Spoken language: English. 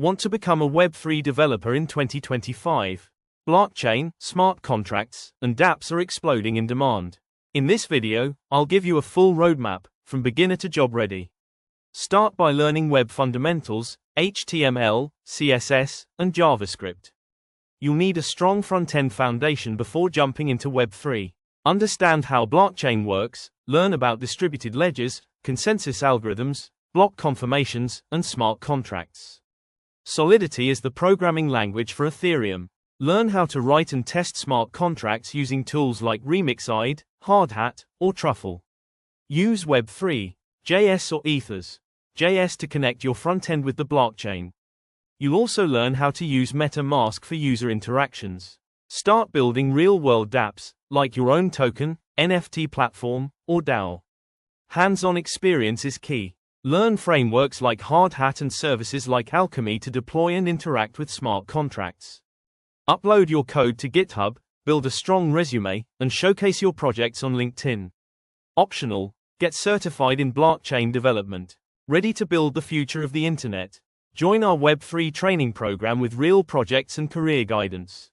Want to become a Web3 developer in 2025? Blockchain, smart contracts, and dApps are exploding in demand. In this video, I'll give you a full roadmap, from beginner to job ready. Start by learning web fundamentals, HTML, CSS, and JavaScript. You'll need a strong front-end foundation before jumping into Web3. Understand how blockchain works, learn about distributed ledgers, consensus algorithms, block confirmations, and smart contracts. Solidity is the programming language for Ethereum. Learn how to write and test smart contracts using tools like Hardhat, or Truffle. Use Web3.js or Ethers.js to connect your front-end with the blockchain. You'll also learn how to use MetaMask for user interactions. Start building real-world dApps, like your own token, NFT platform, or DAO. Hands-on experience is key. Learn frameworks like Hardhat and services like Alchemy to deploy and interact with smart contracts. Upload your code to GitHub, build a strong resume, and showcase your projects on LinkedIn. Optional, get certified in blockchain development. Ready to build the future of the internet? Join our Web3 training program with real projects and career guidance.